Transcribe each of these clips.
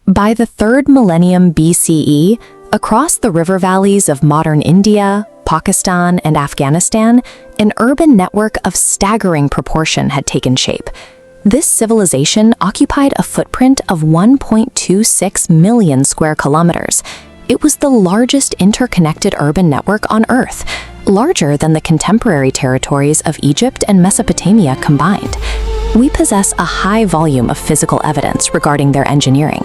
By the 3rd millennium BCE, across the river valleys of modern India, Pakistan, and Afghanistan, an urban network of staggering proportion had taken shape. This civilization occupied a footprint of 1.26 million square kilometers. It was the largest interconnected urban network on Earth, larger than the contemporary territories of Egypt and Mesopotamia combined. We possess a high volume of physical evidence regarding their engineering.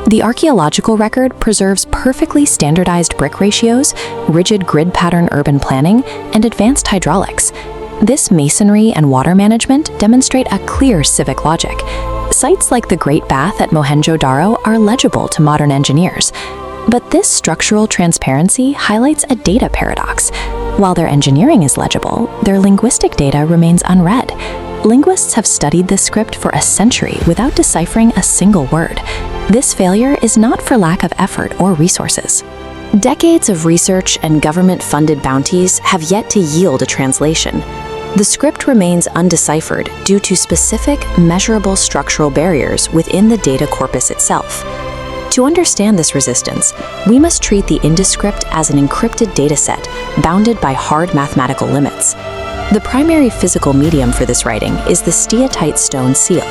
The archaeological record preserves perfectly standardized brick ratios, rigid grid pattern urban planning, and advanced hydraulics. This masonry and water management demonstrate a clear civic logic. Sites like the Great Bath at Mohenjo-Daro are legible to modern engineers. But this structural transparency highlights a data paradox. While their engineering is legible, their linguistic data remains unread. Linguists have studied this script for a century without deciphering a single word. This failure is not for lack of effort or resources. Decades of research and government-funded bounties have yet to yield a translation. The script remains undeciphered due to specific, measurable structural barriers within the data corpus itself. To understand this resistance, we must treat the Indus script as an encrypted dataset bounded by hard mathematical limits. The primary physical medium for this writing is the steatite stone seal.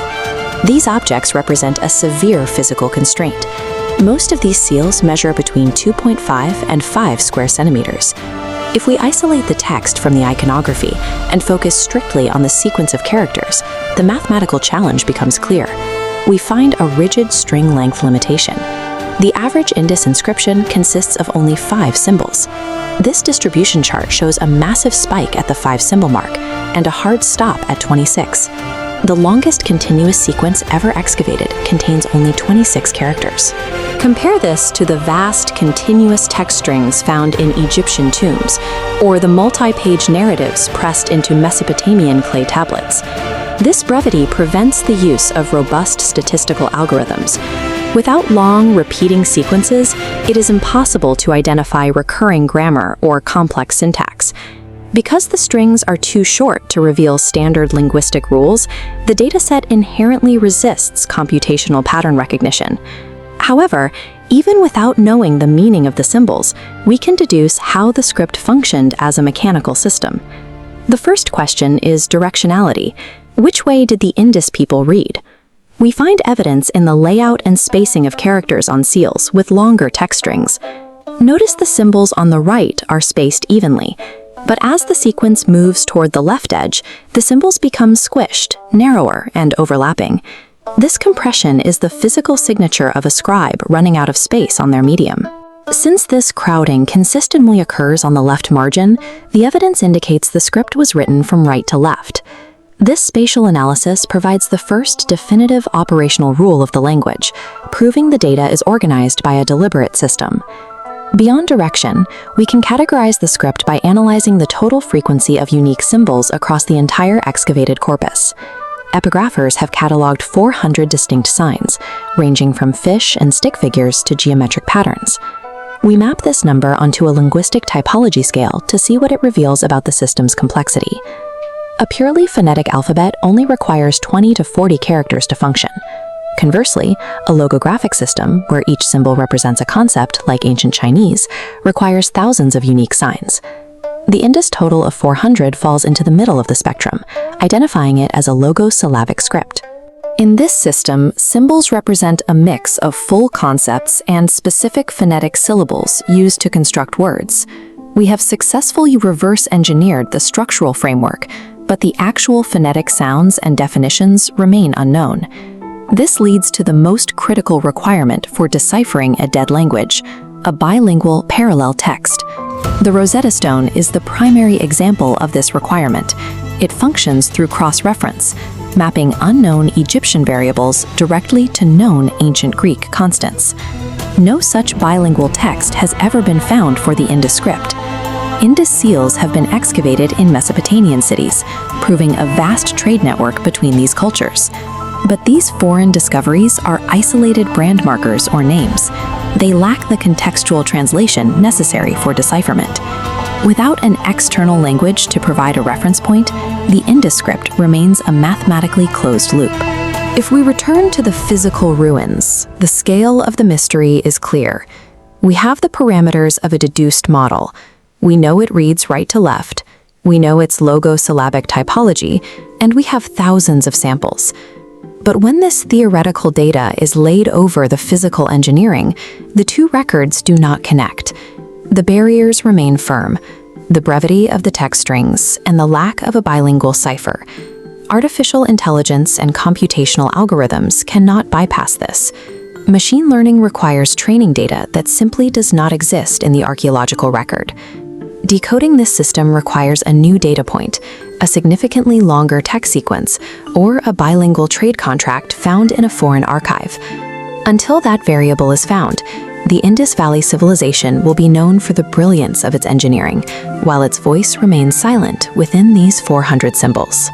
These objects represent a severe physical constraint. Most of these seals measure between 2.5 and 5 square centimeters. If we isolate the text from the iconography and focus strictly on the sequence of characters, the mathematical challenge becomes clear. We find a rigid string length limitation. The average Indus inscription consists of only 5 symbols. This distribution chart shows a massive spike at the 5-symbol mark and a hard stop at 26. The longest continuous sequence ever excavated contains only 26 characters. Compare this to the vast continuous text strings found in Egyptian tombs, or the multi-page narratives pressed into Mesopotamian clay tablets. This brevity prevents the use of robust statistical algorithms. Without long, repeating sequences, it is impossible to identify recurring grammar or complex syntax. Because the strings are too short to reveal standard linguistic rules, the dataset inherently resists computational pattern recognition. However, even without knowing the meaning of the symbols, we can deduce how the script functioned as a mechanical system. The first question is directionality. Which way did the Indus people read? We find evidence in the layout and spacing of characters on seals with longer text strings. Notice the symbols on the right are spaced evenly, but as the sequence moves toward the left edge, the symbols become squished, narrower, and overlapping. This compression is the physical signature of a scribe running out of space on their medium. Since this crowding consistently occurs on the left margin, the evidence indicates the script was written from right to left. This spatial analysis provides the first definitive operational rule of the language, proving the data is organized by a deliberate system. Beyond direction, we can categorize the script by analyzing the total frequency of unique symbols across the entire excavated corpus. Epigraphers have cataloged 400 distinct signs, ranging from fish and stick figures to geometric patterns. We map this number onto a linguistic typology scale to see what it reveals about the system's complexity. A purely phonetic alphabet only requires 20 to 40 characters to function. Conversely, a logographic system, where each symbol represents a concept, like ancient Chinese, requires thousands of unique signs. The Indus total of 400 falls into the middle of the spectrum, identifying it as a logosyllabic script. In this system, symbols represent a mix of full concepts and specific phonetic syllables used to construct words. We have successfully reverse engineered the structural framework, but the actual phonetic sounds and definitions remain unknown. This leads to the most critical requirement for deciphering a dead language, a bilingual parallel text. The Rosetta Stone is the primary example of this requirement. It functions through cross-reference, mapping unknown Egyptian variables directly to known ancient Greek constants. No such bilingual text has ever been found for the Indus script. Indus seals have been excavated in Mesopotamian cities, proving a vast trade network between these cultures. But these foreign discoveries are isolated brand markers or names. They lack the contextual translation necessary for decipherment. Without an external language to provide a reference point, the Indus script remains a mathematically closed loop. If we return to the physical ruins, the scale of the mystery is clear. We have the parameters of a deduced model. We know it reads right to left. We know its logosyllabic typology, and we have thousands of samples. But when this theoretical data is laid over the physical engineering, the two records do not connect. The barriers remain firm: the brevity of the text strings and the lack of a bilingual cipher. Artificial intelligence and computational algorithms cannot bypass this. Machine learning requires training data that simply does not exist in the archaeological record. Decoding this system requires a new data point, a significantly longer text sequence, or a bilingual trade contract found in a foreign archive. Until that variable is found, the Indus Valley civilization will be known for the brilliance of its engineering, while its voice remains silent within these 400 symbols.